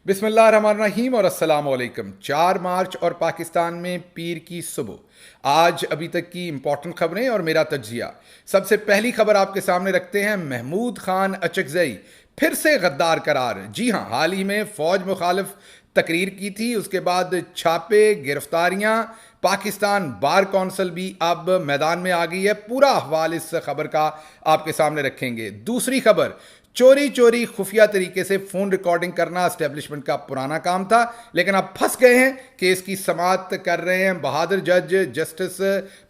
बिस्मिल्लाहिर्रहमानिर्रहीम और अस्सलाम वालेकुम। 4 मार्च और पाकिस्तान में पीर की सुबह। आज अभी तक की इंपॉर्टेंट खबरें और मेरा तज्जिया। सबसे पहली खबर आपके सामने रखते हैं। महमूद खान अचकजई फिर से गद्दार करार। जी हां, हाल ही में फौज मुखालिफ तकरीर की थी, उसके बाद छापे, गिरफ्तारियां। पाकिस्तान बार कौंसिल भी अब मैदान में आ गई है। पूरा अहवाल इस खबर का आपके सामने रखेंगे। दूसरी खबर, चोरी चोरी खुफिया तरीके से फोन रिकॉर्डिंग करना एस्टेब्लिशमेंट का पुराना काम था, लेकिन अब फंस गए हैं। केस की समाअत कर रहे हैं बहादुर जज जस्टिस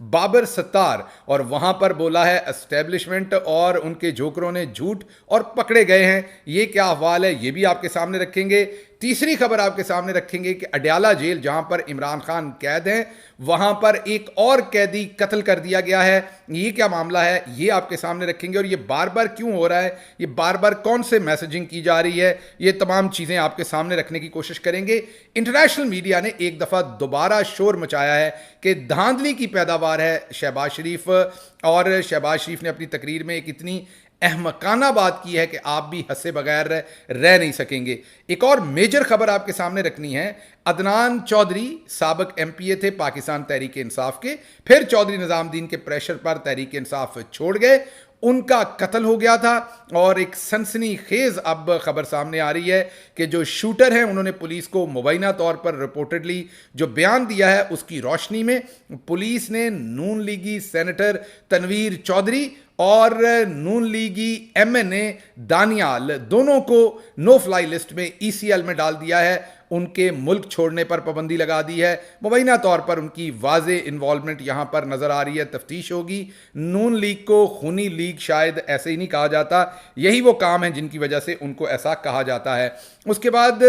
बाबर सत्तार, और वहां पर बोला है एस्टेब्लिशमेंट और उनके जोकरों ने झूठ और पकड़े गए हैं। ये क्या अहवाल है, ये भी आपके सामने रखेंगे। तीसरी खबर आपके सामने रखेंगे कि अडयाला जेल, जहां पर इमरान खान कैद हैं, वहां पर एक और कैदी कत्ल कर दिया गया है। ये क्या मामला है, ये आपके सामने रखेंगे। और ये बार बार क्यों हो रहा है, ये बार बार कौन से मैसेजिंग की जा रही है, ये तमाम चीजें आपके सामने रखने की कोशिश करेंगे। इंटरनेशनल मीडिया ने एक दफा दोबारा शोर मचाया है कि धांधली की पैदावार है शहबाज शरीफ, और शहबाज शरीफ ने अपनी तकरीर में एक इतनी अहमकाना बात की है कि आप भी हंसे बगैर रह नहीं सकेंगे। एक और मेजर खबर आपके सामने रखनी है। अदनान चौधरी साबिक एमपीए थे पाकिस्तान तहरीक इंसाफ के, फिर चौधरी निजामुद्दीन के प्रेशर पर तहरीक इंसाफ छोड़ गए, उनका कत्ल हो गया था। और एक सनसनीखेज अब खबर सामने आ रही है कि जो शूटर हैं उन्होंने पुलिस को मुबैना तौर पर रिपोर्टेडली जो बयान दिया है, उसकी रोशनी में पुलिस ने नून लीगी सेनेटर तनवीर चौधरी और नून लीगी एमएनए दानियाल दोनों को नो फ्लाई लिस्ट में ईसीएल में डाल दिया है। उनके मुल्क छोड़ने पर पाबंदी लगा दी है। मुबैना तौर पर उनकी वाज़े इन्वॉल्वमेंट यहां पर नजर आ रही है। तफ्तीश होगी। नून लीग को खूनी लीग शायद ऐसे ही नहीं कहा जाता, यही वो काम है जिनकी वजह से उनको ऐसा कहा जाता है। उसके बाद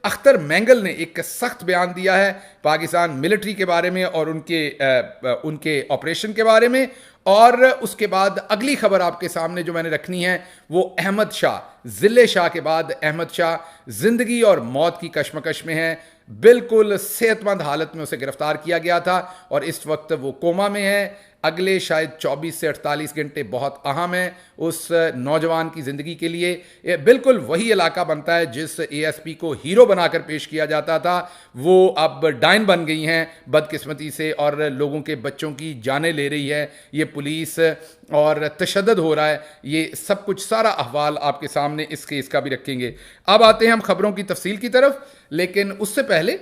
अख्तर मैंगल ने एक सख्त बयान दिया है पाकिस्तान मिलिट्री के बारे में और उनके ऑपरेशन के बारे में। और उसके बाद अगली खबर आपके सामने जो मैंने रखनी है वो अहमद शाह, जिले शाह के बाद अहमद शाह जिंदगी और मौत की कशमकश में है। बिल्कुल सेहतमंद हालत में उसे गिरफ्तार किया गया था और इस वक्त वो कोमा में है। अगले शायद 24 से 48 घंटे बहुत अहम है उस नौजवान की जिंदगी के लिए। ये बिल्कुल वही इलाका बनता है जिस एएसपी को हीरो बनाकर पेश किया जाता था, वो अब डायन बन गई हैं बदकिस्मती से और लोगों के बच्चों की जानें ले रही है ये पुलिस, और तशद्दुद हो रहा है। ये सब कुछ सारा अहवाल आपके सामने इस केस का भी रखेंगे। अब आते हैं हम खबरों की तफसील की तरफ, लेकिन उससे पहले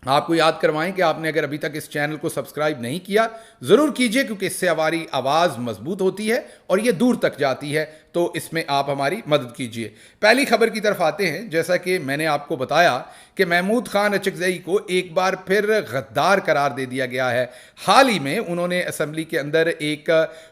आपको याद करवाएं कि आपने अगर अभी तक इस चैनल को सब्सक्राइब नहीं किया ज़रूर कीजिए, क्योंकि इससे हमारी आवाज़ मजबूत होती है और ये दूर तक जाती है, तो इसमें आप हमारी मदद कीजिए। पहली खबर की तरफ आते हैं। जैसा कि मैंने आपको बताया कि महमूद खान अचकजई को एक बार फिर गद्दार करार दे दिया गया है। हाल ही में उन्होंने असम्बली के अंदर एक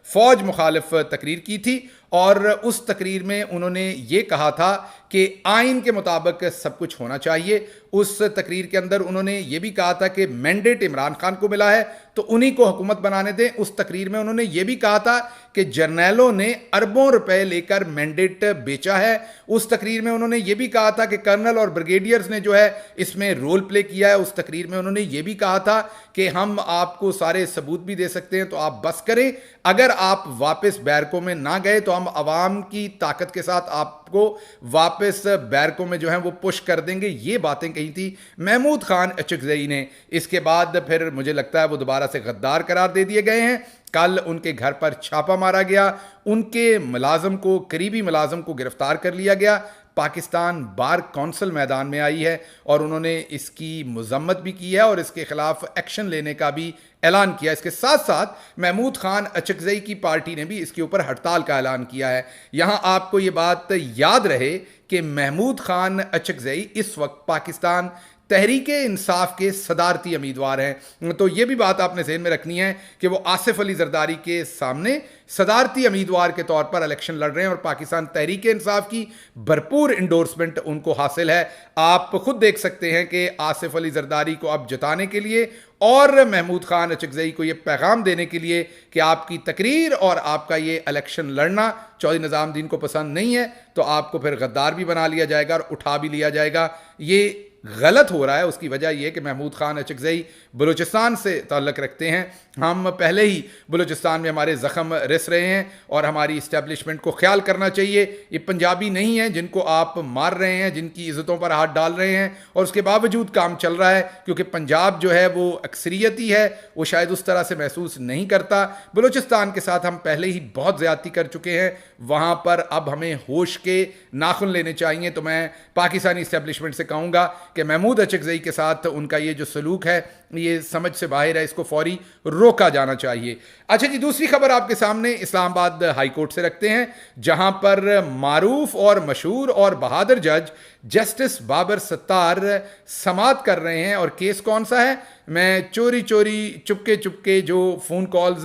फौज मुखालिफ तकरीर की थी और उस तकरीर में उन्होंने ये कहा था कि आइन के मुताबिक सब कुछ होना चाहिए। उस तकरीर के अंदर उन्होंने ये भी कहा था कि मैंडेट इमरान खान को मिला है तो उन्हीं को हुकूमत बनाने दें। उस तकरीर में उन्होंने ये भी कहा था कि जर्नैलों ने अरबों रुपए लेकर मैंडेट बेचा है। उस तकरीर में उन्होंने ये भी कहा था कि कर्नल और ब्रिगेडियर्स ने जो है इसमें रोल प्ले किया है। उस तकरीर में उन्होंने ये भी कहा था कि हम आपको सारे सबूत भी दे सकते हैं, तो आप बस करें, अगर आप वापस बैरकों में ना गए तो हम अवाम की ताकत के साथ आपको वापस बैरकों में जो है वो पुश कर देंगे। ये बातें कही थी महमूद खान अचकजई ने। इसके बाद फिर मुझे लगता है वो दोबारा से गद्दार करार दे दिए गए हैं। कल उनके घर पर छापा मारा गया, उनके मुलाजम को, करीबी मुलाजम को गिरफ्तार कर लिया गया। पाकिस्तान बार कौंसिल मैदान में आई है और उन्होंने इसकी मजम्मत भी की है और इसके खिलाफ एक्शन लेने का भी ऐलान किया। इसके साथ साथ महमूद खान अचकजई की पार्टी ने भी इसके ऊपर हड़ताल का ऐलान किया है। यहां आपको यह बात याद रहे कि महमूद खान अचकजई इस वक्त पाकिस्तान तहरीक इंसाफ के सदारती उम्मीदवार हैं, तो यह भी बात आपने ज़हन में रखनी है कि वो आसिफ अली जरदारी के सामने सदारती उम्मीदवार के तौर पर इलेक्शन लड़ रहे हैं और पाकिस्तान तहरीक इंसाफ की भरपूर इंडोर्समेंट उनको हासिल है। आप खुद देख सकते हैं कि आसिफ अली जरदारी को अब जताने के लिए और महमूद खान अचकजई को यह पैगाम देने के लिए कि आपकी तकरीर और आपका ये इलेक्शन लड़ना चौधरी निजामुद्दीन को पसंद नहीं है, तो आपको फिर गद्दार भी बना लिया जाएगा और उठा भी लिया जाएगा। ये गलत हो रहा है उसकी वजह यह कि महमूद खान अचकज़ई बलूचिस्तान से ताल्लुक़ रखते हैं। हम पहले ही बलूचिस्तान में हमारे ज़ख़म रिस रहे हैं और हमारी इस्टेब्लिशमेंट को ख्याल करना चाहिए। ये पंजाबी नहीं है जिनको आप मार रहे हैं, जिनकी इज़्ज़तों पर हाथ डाल रहे हैं और उसके बावजूद काम चल रहा है, क्योंकि पंजाब जो है वो अक्सरियती है, वो शायद उस तरह से महसूस नहीं करता। बलूचिस्तान के साथ हम पहले ही बहुत ज़्यादती कर चुके हैं, वहाँ पर अब हमें होश के नाखुन लेने चाहिए। तो मैं पाकिस्तानी इस्टेब्लिशमेंट से कहूँगा कि महमूद अचकज़ई के साथ उनका ये जो सलूक है ये समझ से बाहर है, इसको फौरी रोका जाना चाहिए। अच्छा जी, दूसरी खबर आपके सामने इस्लामाबाद हाई कोर्ट से रखते हैं, जहां पर मारूफ और मशहूर और बहादुर जज जस्टिस बाबर सत्तार समाअत कर रहे हैं। और केस कौन सा है? मैं चोरी चोरी चुपके चुपके जो फ़ोन कॉल्स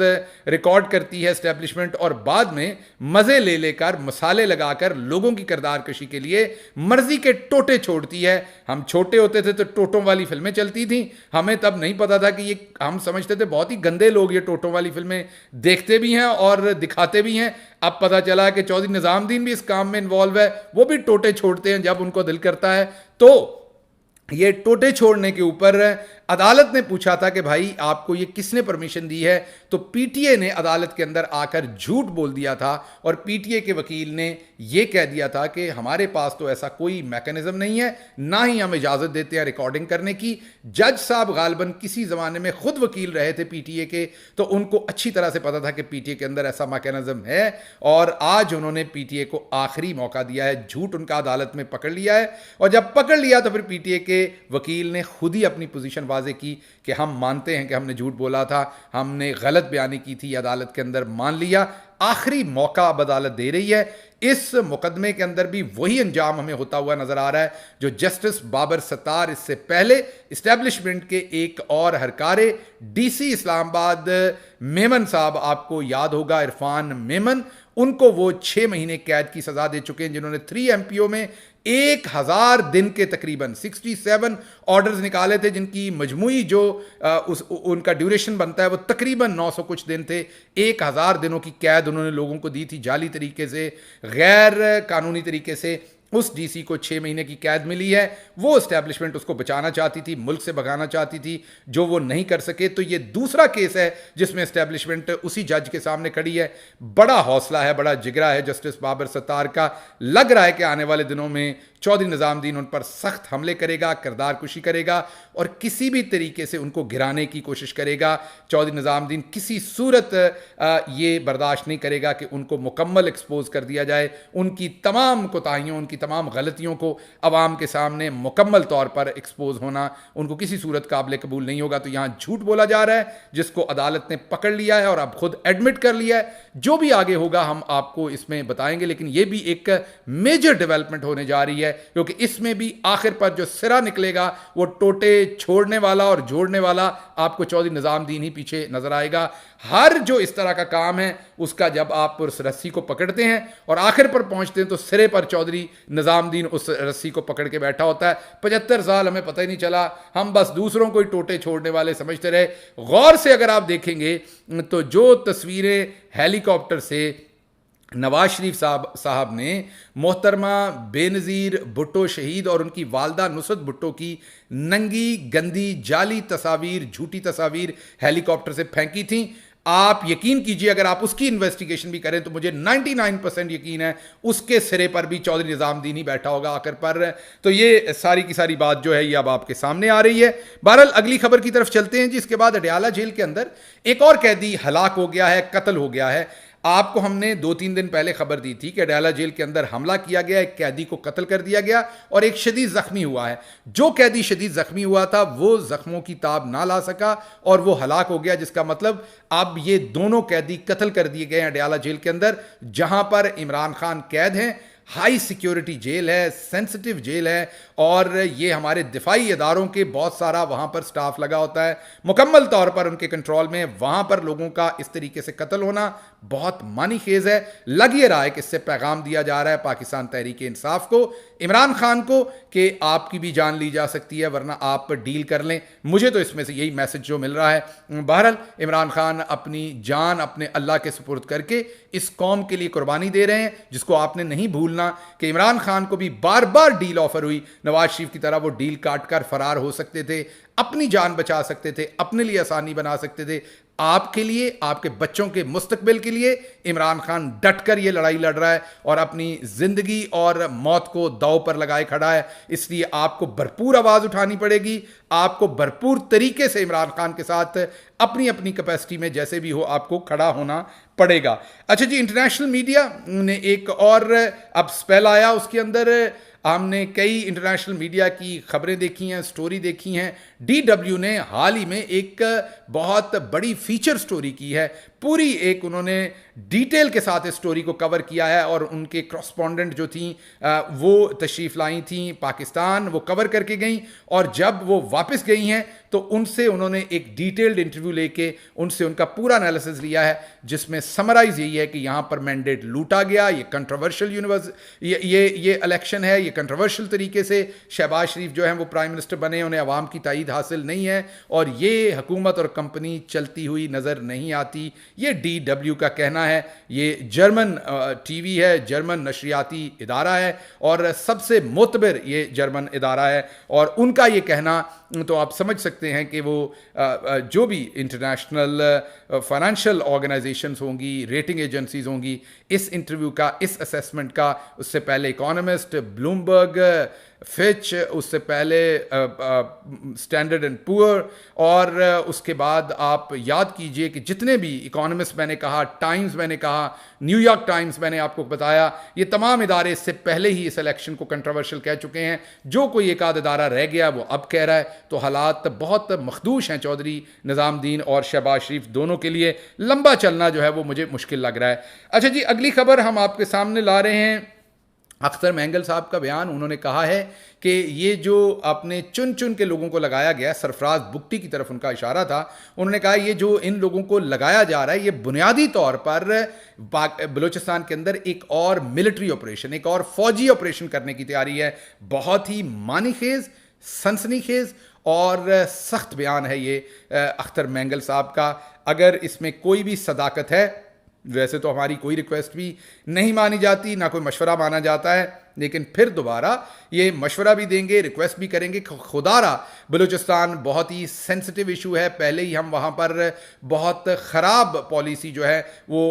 रिकॉर्ड करती है इस्टेब्लिशमेंट और बाद में मज़े ले लेकर मसाले लगाकर लोगों की किरदार कशी के लिए मर्जी के टोटे छोड़ती है। हम छोटे होते थे तो टोटों वाली फिल्में चलती थी, हमें तब नहीं पता था कि ये, हम समझते थे बहुत ही गंदे लोग ये टोटों वाली फिल्में देखते भी हैं और दिखाते भी हैं। अब पता चला कि चौधरी निज़ामुद्दीन भी इस काम में इन्वॉल्व है, वो भी टोटे छोड़ते हैं जब उनको दिल करता है। तो ये टोटे छोड़ने के ऊपर अदालत ने पूछा था कि भाई आपको ये किसने परमिशन दी है, तो पीटीए ने अदालत के अंदर आकर झूठ बोल दिया था और पीटीए के वकील ने ये कह दिया था कि हमारे पास तो ऐसा कोई मैकेनिज्म नहीं है, ना ही हम इजाज़त देते हैं रिकॉर्डिंग करने की। जज साहब गालिबन किसी ज़माने में खुद वकील रहे थे पीटीए के, तो उनको अच्छी तरह से पता था कि पीटीए के अंदर ऐसा मैकेनिज्म है और आज उन्होंने पीटीए को आखिरी मौका दिया है। झूठ उनका अदालत में पकड़ लिया है और जब पकड़ लिया तो फिर पीटीए के वकील ने खुद ही अपनी पोजीशन वाजे की कि हम मानते हैं कि हमने झूठ बोला था, हमने गलत बयानी की थी, अदालत के अंदर मान लिया। आखिरी मौका अब अदालत दे रही है। इस मुकदमे के अंदर भी वही अंजाम हमें होता हुआ नजर आ रहा है जो जस्टिस बाबर सत्तार इससे पहले इस्टेब्लिशमेंट के एक और हरकारे डीसी इस्लामाबाद मेमन साहब, आपको याद होगा इरफान मेमन, उनको वो 6 महीने कैद की सजा दे चुके हैं, जिन्होंने 3 एमपीओ में 1000 दिन के तकरीबन 67 ऑर्डर्स निकाले थे, जिनकी मजमुई जो उनका ड्यूरेशन बनता है वो तकरीबन 900 कुछ दिन थे। 1000 दिनों की कैद उन्होंने लोगों को दी थी जाली तरीके से, गैर कानूनी तरीके से। उस डीसी को 6 महीने की कैद मिली है। वो एस्टेब्लिशमेंट उसको बचाना चाहती थी, मुल्क से भगाना चाहती थी, जो वो नहीं कर सके। तो ये दूसरा केस है जिसमें एस्टेब्लिशमेंट उसी जज के सामने खड़ी है। बड़ा हौसला है, बड़ा जिगरा है जस्टिस बाबर सत्तार का। लग रहा है कि आने वाले दिनों में चौधरी निज़ामुद्दीन उन पर सख्त हमले करेगा, किरदार कुशी करेगा और किसी भी तरीके से उनको गिराने की कोशिश करेगा। चौधरी निज़ामुद्दीन किसी सूरत ये बर्दाश्त नहीं करेगा कि उनको मुकम्मल एक्सपोज कर दिया जाए। उनकी तमाम कोताहियों, उनकी तमाम गलतियों को अवाम के सामने मुकम्मल तौर पर एक्सपोज होना उनको किसी सूरत काबिल कबूल नहीं होगा। तो यहाँ झूठ बोला जा रहा है जिसको अदालत ने पकड़ लिया है और अब खुद एडमिट कर लिया है। जो भी आगे होगा हम आपको इसमें बताएंगे, लेकिन यह भी एक मेजर डेवलपमेंट होने जा रही है, क्योंकि इसमें भी आखिर पर जो सिरा निकलेगा वो टोटे छोड़ने वाला और जोड़ने वाला आपको चौधरी निज़ामुद्दीन ही पीछे नजर आएगा। हर जो इस तरह का काम है उसका जब आप उस रस्सी को पकड़ते हैं और आखिर पर पहुंचते हैं तो सिरे पर चौधरी निज़ामुद्दीन उस रस्सी को पकड़ के बैठा होता है। 75 साल हमें पता ही नहीं चला, हम बस दूसरों को ही टोटे छोड़ने वाले समझते रहे। गौर से अगर आप देखेंगे तो जो तस्वीरें हेलीकॉप्टर से नवाज शरीफ साहब ने मोहतरमा बेनज़ीर भुट्टो शहीद और उनकी वालदा नुसरत भुट्टो की नंगी गंदी जाली तस्वीर, झूठी तस्वीर हेलीकॉप्टर से फेंकी थी, आप यकीन कीजिए अगर आप उसकी इन्वेस्टिगेशन भी करें तो मुझे 99% यकीन है उसके सिरे पर भी चौधरी निज़ामुद्दीन ही बैठा होगा आखिर पर। तो ये सारी की सारी बात जो है ये अब आपके सामने आ रही है। बहरहाल अगली खबर की तरफ चलते हैं, जिसके बाद अडयाला जेल के अंदर एक और कैदी हलाक हो गया है, कत्ल हो गया है। आपको हमने 2-3 दिन पहले खबर दी थी कि अडयाला जेल के अंदर हमला किया गया, एक कैदी को कत्ल कर दिया गया और एक शदीद जख्मी हुआ है। जो कैदी शदीद जख्मी हुआ था वो जख्मों की ताब ना ला सका और वो हलाक हो गया, जिसका मतलब अब ये दोनों कैदी कत्ल कर दिए गए हैं अडयाला जेल के अंदर, जहां पर इमरान खान कैद हैं। हाई सिक्योरिटी जेल है, सेंसिटिव जेल है और ये हमारे दिफाई इदारों के बहुत सारा वहाँ पर स्टाफ लगा होता है, मुकम्मल तौर पर उनके कंट्रोल में। वहाँ पर लोगों का इस तरीके से कत्ल होना बहुत मानी खेज है। लग ये रहा है कि इससे पैगाम दिया जा रहा है पाकिस्तान तहरीक इंसाफ को, इमरान खान को, कि आपकी भी जान ली जा सकती है वरना आप डील कर लें। मुझे तो इसमें से यही मैसेज जो मिल रहा है। बहरहाल इमरान खान अपनी जान अपने अल्लाह के सुपुर्द करके इस कौम के लिए कुर्बानी दे रहे हैं, जिसको आपने नहीं भूलना कि इमरान खान को भी बार बार डील ऑफर हुई, नवाज शरीफ की तरह वो डील काट कर फरार हो सकते थे, अपनी जान बचा सकते थे, अपने लिए आसानी बना सकते थे। आपके लिए, आपके बच्चों के मुस्तकबिल के लिए इमरान खान डटकर ये लड़ाई लड़ रहा है और अपनी जिंदगी और मौत को दांव पर लगाए खड़ा है। इसलिए आपको भरपूर आवाज उठानी पड़ेगी, आपको भरपूर तरीके से इमरान खान के साथ अपनी अपनी कैपेसिटी में जैसे भी हो आपको खड़ा होना पड़ेगा। अच्छा जी, इंटरनेशनल मीडिया ने एक और अब स्पेल आया, उसके अंदर हमने कई इंटरनेशनल मीडिया की खबरें देखी हैं, स्टोरी देखी हैं। डीडब्ल्यू ने हाल ही में एक बहुत बड़ी फीचर स्टोरी की है, पूरी एक उन्होंने डिटेल के साथ इस स्टोरी को कवर किया है और उनके कॉरेस्पॉन्डेंट जो थी वो तशरीफ़ लाई थी पाकिस्तान, वो कवर करके गई और जब वो वापस गई हैं तो उनसे उन्होंने एक डिटेल्ड इंटरव्यू लेके उनसे उनका पूरा एनालिसिस लिया है, जिसमें समराइज यही है कि यहाँ पर मैंडेट लूटा गया, ये कंट्रोवर्शियल ये इलेक्शन है, ये कंट्रोवर्शियल तरीके से शहबाज शरीफ जो हैं वो प्राइम मिनिस्टर बने, उन्हें अवाम की ताईद हासिल नहीं है और ये हुकूमत और कंपनी चलती हुई नज़र नहीं आती। ये डीडब्ल्यू का कहना है। ये जर्मन टीवी है, जर्मन नशरियाती इदारा है और सबसे मोतबर ये जर्मन इदारा है और उनका ये कहना, तो आप समझ सकते हैं कि वो जो भी इंटरनेशनल फाइनेंशियल ऑर्गेनाइजेशंस होंगी, रेटिंग एजेंसीज होंगी, इस इंटरव्यू का, इस असेसमेंट का, उससे पहले इकोनॉमिस्ट, ब्लूमबर्ग, फिच, उससे पहले स्टैंडर्ड एंड पुअर और उसके बाद आप याद कीजिए कि जितने भी इकोनॉमिस्ट मैंने कहा, टाइम्स मैंने कहा, न्यूयॉर्क टाइम्स मैंने आपको बताया, ये तमाम इदारे इससे पहले ही इस इलेक्शन को कंट्रोवर्शियल कह चुके हैं। जो कोई एक आध इदारा रह गया वो अब कह रहा है। तो हालात बहुत मखदूश हैं चौधरी निज़ामुद्दीन और शहबाज शरीफ दोनों के लिए। लंबा चलना जो है वो मुझे मुश्किल लग रहा है। अच्छा जी, अगली खबर हम आपके सामने ला रहे हैं अख्तर मेंगल साहब का बयान। उन्होंने कहा है कि ये जो आपने चुन चुन के लोगों को लगाया गया, सरफराज बुगटी की तरफ उनका इशारा था, उन्होंने कहा ये जो इन लोगों को लगाया जा रहा है ये बुनियादी तौर पर बलूचिस्तान के अंदर एक और मिलिट्री ऑपरेशन, एक और फौजी ऑपरेशन करने की तैयारी है। बहुत ही मानीखेज, सनसनीखेज और सख्त बयान है ये अख्तर मेंगल साहब का। अगर इसमें कोई भी सदाकत है, वैसे तो हमारी कोई रिक्वेस्ट भी नहीं मानी जाती, ना कोई मशवरा माना जाता है, लेकिन फिर दोबारा ये मशवरा भी देंगे, रिक्वेस्ट भी करेंगे। खुदारा बलूचिस्तान बहुत ही सेंसिटिव इशू है। पहले ही हम वहाँ पर बहुत ख़राब पॉलिसी जो है वो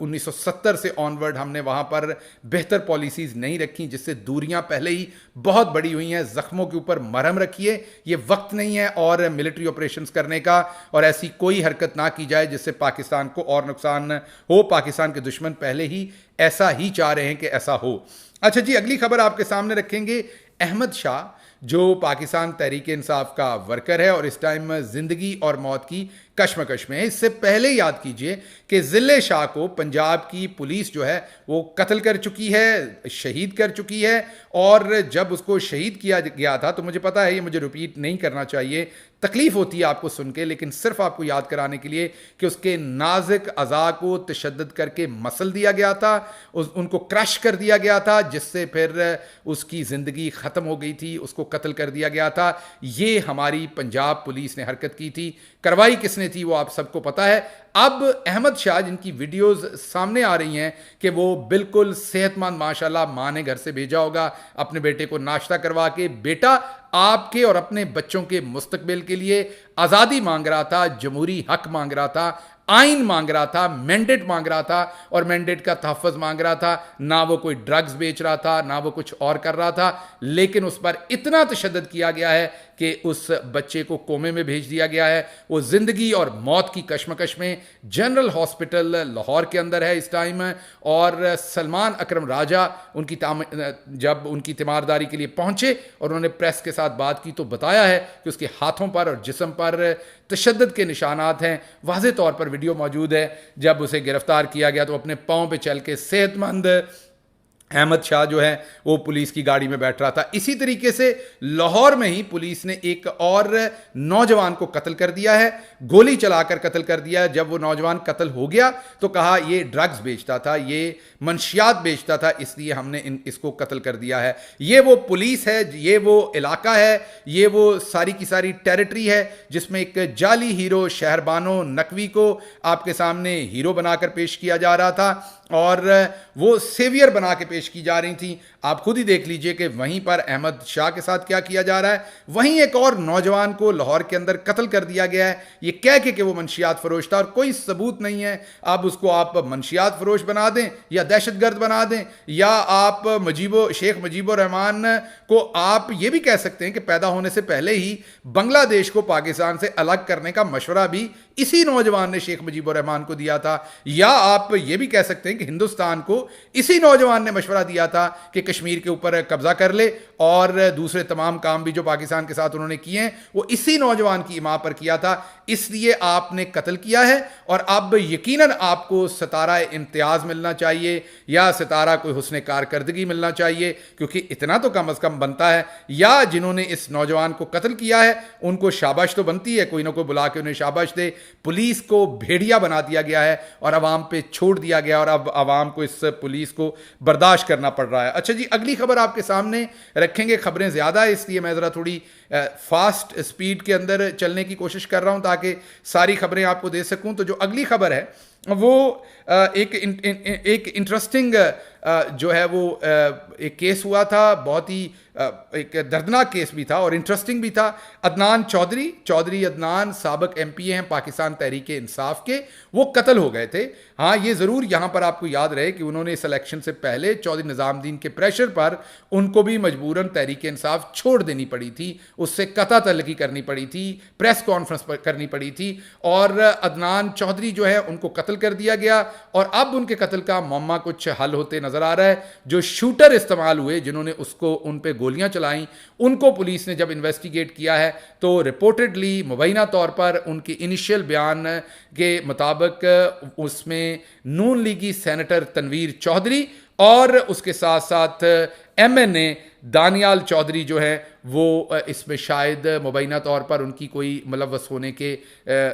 1970 से ऑनवर्ड हमने वहाँ पर बेहतर पॉलिसीज़ नहीं रखी, जिससे दूरियाँ पहले ही बहुत बड़ी हुई हैं। ज़ख्मों के ऊपर मरहम रखिए, ये वक्त नहीं है और मिलिट्री ऑपरेशंस करने का, और ऐसी कोई हरकत ना की जाए जिससे पाकिस्तान को और नुकसान हो। पाकिस्तान के दुश्मन पहले ही ऐसा ही चाह रहे हैं कि ऐसा हो। अच्छा जी, अगली खबर आपके सामने रखेंगे। अहमद शाह जो पाकिस्तान तहरीक इंसाफ का वर्कर है और इस टाइम जिंदगी और मौत की कश्मकश में है। इससे पहले याद कीजिए कि जिले शाह को पंजाब की पुलिस जो है वो कत्ल कर चुकी है, शहीद कर चुकी है, और जब उसको शहीद किया गया था, तो मुझे पता है ये मुझे रिपीट नहीं करना चाहिए, तकलीफ होती है आपको सुन के, लेकिन सिर्फ आपको याद कराने के लिए कि उसके नाजुक अज़ा को तशद्दुद करके मसल दिया गया था, उनको क्रश कर दिया गया था, जिससे फिर उसकी ज़िंदगी ख़त्म हो गई थी, उसको कत्ल कर दिया गया था। ये हमारी पंजाब पुलिस ने हरकत की थी। कार्रवाई किसने थी वो आप सबको पता है। अब अहमद शाह जिनकी वीडियोस सामने आ रही हैं कि वो बिल्कुल सेहतमंद, माशाल्लाह, माँ ने घर से भेजा होगा अपने बेटे को नाश्ता करवा के, बेटा आपके और अपने बच्चों के मुस्तकबिल के लिए आज़ादी मांग रहा था, जमहूरी हक मांग रहा था, आइन मांग रहा था, मैंडेट मांग रहा था और मैंडेट का तहफ़्फ़ुज़ मांग रहा था। ना वो कोई ड्रग्स बेच रहा था, ना वो कुछ और कर रहा था, लेकिन उस पर इतना तशद्दुद किया गया है कि उस बच्चे को कोमे में भेज दिया गया है। वो ज़िंदगी और मौत की कश्मकश में जनरल हॉस्पिटल लाहौर के अंदर है इस टाइम। और सलमान अकरम राजा जब उनकी तीमारदारी के लिए पहुंचे और उन्होंने प्रेस के साथ बात की तो बताया है कि उसके हाथों पर और जिस्म पर तशद्दुद के निशानात हैं। वाज़े तौर पर वीडियो मौजूद है। जब उसे गिरफ्तार किया गया तो अपने पाँव पे चल के सेहतमंद अहमद शाह जो है वो पुलिस की गाड़ी में बैठ रहा था। इसी तरीके से लाहौर में ही पुलिस ने एक और नौजवान को कत्ल कर दिया है, गोली चलाकर कत्ल कर दिया है। जब वो नौजवान कत्ल हो गया तो कहा ये ड्रग्स बेचता था, ये मंशियात बेचता था, इसलिए हमने इसको कत्ल कर दिया है। ये वो पुलिस है, ये वो इलाका है, ये वो सारी की सारी टेरिटरी है जिसमें एक जाली हीरो शहरबानो नकवी को आपके सामने हीरो बनाकर पेश किया जा रहा था और वो सेवियर बना के पेश की जा रही थी। आप खुद ही देख लीजिए कि वहीं पर अहमद शाह के साथ क्या किया जा रहा है। वहीं एक और नौजवान को लाहौर के अंदर कत्ल कर दिया गया है, ये कह के कि वो मंशियात फरोश था और कोई सबूत नहीं है। अब उसको आप मंशियात फरोश बना दें या दहशतगर्द बना दें, या आप शेख मुजीबुर रहमान को आप ये भी कह सकते हैं कि पैदा होने से पहले ही बांग्लादेश को पाकिस्तान से अलग करने का मशवरा भी इसी नौजवान ने शेख मुजीबुर रहमान को दिया था। या आप ये भी कह सकते हैं कि हिंदुस्तान को इसी नौजवान ने मशवरा दिया था कि कश्मीर के ऊपर कब्जा कर ले, और दूसरे तमाम काम भी जो पाकिस्तान के साथ उन्होंने किए हैं वो इसी नौजवान की इमाम पर किया था। इसलिए आपने कत्ल किया है और अब यकीनन आपको सितारा इम्तियाज मिलना चाहिए या सितारा कोई हुस्न कारकर्दगी मिलना चाहिए, क्योंकि इतना तो कम अज कम बनता है। या जिन्होंने इस नौजवान को कत्ल किया है उनको शाबाश तो बनती है, कोई ना कोई बुला के उन्हें शाबाश दे। पुलिस को भेड़िया बना दिया गया है और अवाम पे छोड़ दिया गया, और अब अवाम को इस पुलिस को बर्दाश्त करना पड़ रहा है। अच्छा जी, अगली खबर आपके सामने रखेंगे। खबरें ज़्यादा है इसलिए मैं ज़रा थोड़ी फास्ट स्पीड के अंदर चलने की कोशिश कर रहा हूं ताकि सारी खबरें आपको दे सकूं। तो जो अगली खबर है वो एक इंटरेस्टिंग जो है वो एक केस हुआ था, बहुत ही एक दर्दनाक केस भी था और इंटरेस्टिंग भी था। अदनान चौधरी अदनान साबिक एमपीए हैं पाकिस्तान तहरीक इंसाफ के, वो कत्ल हो गए थे। हाँ, ये ज़रूर यहाँ पर आपको याद रहे कि उन्होंने इस इलेक्शन से पहले चौधरी निज़ामुद्दीन के प्रेशर पर उनको भी मजबूरन तहरीक इंसाफ छोड़ देनी पड़ी थी, उससे कता तलकी करनी पड़ी थी, प्रेस कॉन्फ्रेंस करनी पड़ी थी, और अदनान चौधरी जो है उनको कत्ल कर दिया गया। और अब उनके कत्ल का मामला कुछ हल होते नजर आ रहा है। जो शूटर इस्तेमाल हुए जिन्होंने उसको उन पे गोलियां चलाई, उनको पुलिस ने जब इन्वेस्टिगेट किया है तो रिपोर्टेडली मुबैना तौर पर उनके इनिशियल बयान के मुताबिक उसमें नून लीगी सेनेटर तनवीर चौधरी और उसके साथ साथ एमएनए दानियाल चौधरी जो है वो इसमें शायद मुबैना तौर पर उनकी कोई मुलव्वस होने के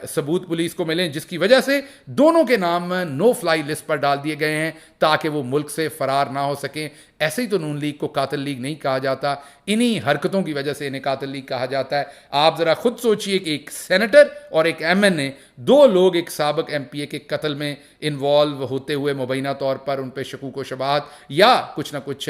सबूत पुलिस को मिले, जिसकी वजह से दोनों के नाम नो फ्लाई लिस्ट पर डाल दिए गए हैं ताकि वो मुल्क से फरार ना हो सकें। ऐसे ही तो नून लीग को कातिल लीग नहीं कहा जाता, इन्हीं हरकतों की वजह से इन्हें कातिल लीग कहा जाता है। आप ज़रा खुद सोचिए कि एक सेनेटर और एक एमएनए, दो लोग एक साबिक एमपीए के कत्ल में इन्वॉल्व होते हुए मुबैना तौर पर उन पर शकूक व शबाहत या कुछ ना कुछ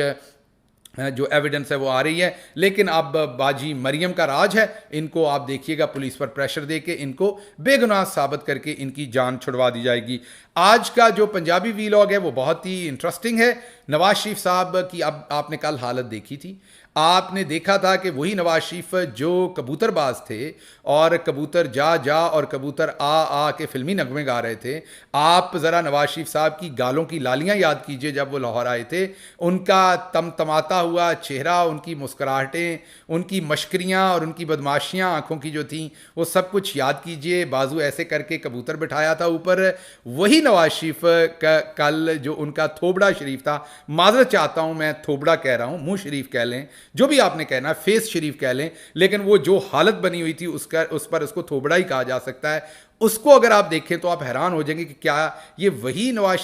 जो एविडेंस है वो आ रही है। लेकिन अब बाजी मरियम का राज है, इनको आप देखिएगा पुलिस पर प्रेशर देके इनको बेगुनाह साबित करके इनकी जान छुड़वा दी जाएगी। आज का जो पंजाबी वीलॉग है वो बहुत ही इंटरेस्टिंग है। नवाज शरीफ साहब की अब आपने कल हालत देखी थी, आपने देखा था कि वही नवाज शरीफ जो कबूतरबाज थे और कबूतर जा जा और कबूतर आ के फिल्मी नगमे गा रहे थे। आप ज़रा नवाज शरीफ साहब की गालों की लालियां याद कीजिए जब वो लाहौर आए थे, उनका तमतमाता हुआ चेहरा, उनकी मुस्कुराहटें, उनकी मशकरियां और उनकी बदमाशियां आंखों की जो थी वो सब कुछ याद कीजिए। बाजू ऐसे करके कबूतर बिठाया था ऊपर। वही नवाज शरीफ का कल जो उनका थोबड़ा शरीफ था, माजरत चाहता हूं मैं थोबड़ा कह रहा हूं, मुंह शरीफ कह लें, जो भी आपने कहना है, फेस शरीफ कह लें, लेकिन वो जो हालत बनी हुई थी उस पर उसको थोबड़ा ही कहा जा सकता है। उसको अगर आप देखें तो आप हैरान हो जाएंगे कि क्या ये वही नवाज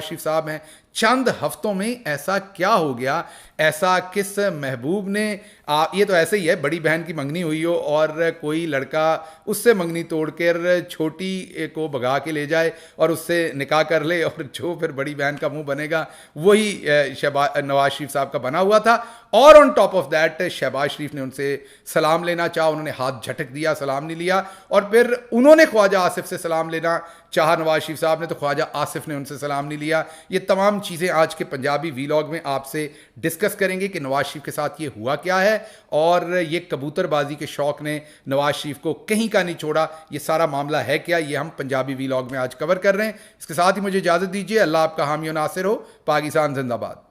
शरीफ साहब हैं। चंद हफ्तों में ऐसा क्या हो गया, ऐसा किस महबूब ने ये तो ऐसे ही है, बड़ी बहन की मंगनी हुई हो और कोई लड़का उससे मंगनी तोड़कर छोटी को भगा के ले जाए और उससे निकाह कर ले, और जो फिर बड़ी बहन का मुंह बनेगा वही नवाज शरीफ साहब का बना हुआ था। और on top of that Shahbaz Sharif ने उनसे सलाम लेना चाहा, उन्होंने हाथ झटक दिया, सलाम नहीं लिया, और फिर उन्होंने ख्वाजा आसिफ से सलाम लेना चाहा नवाज शरीफ साहब ने, तो ख्वाजा आसिफ ने उनसे सलाम नहीं लिया। ये तमाम चीज़ें आज के पंजाबी वीलॉग में आपसे डिस्कस करेंगे कि नवाज शरीफ के साथ ये हुआ क्या है और ये कबूतरबाजी के शौक ने नवाज शरीफ को कहीं का नहीं छोड़ा। ये सारा मामला है क्या, ये हम पंजाबी वीलॉग में आज कवर कर रहे हैं। इसके साथ ही मुझे इजाज़त दीजिए। अल्लाह आपका हामी और नासिर हो। पाकिस्तान जिंदाबाद।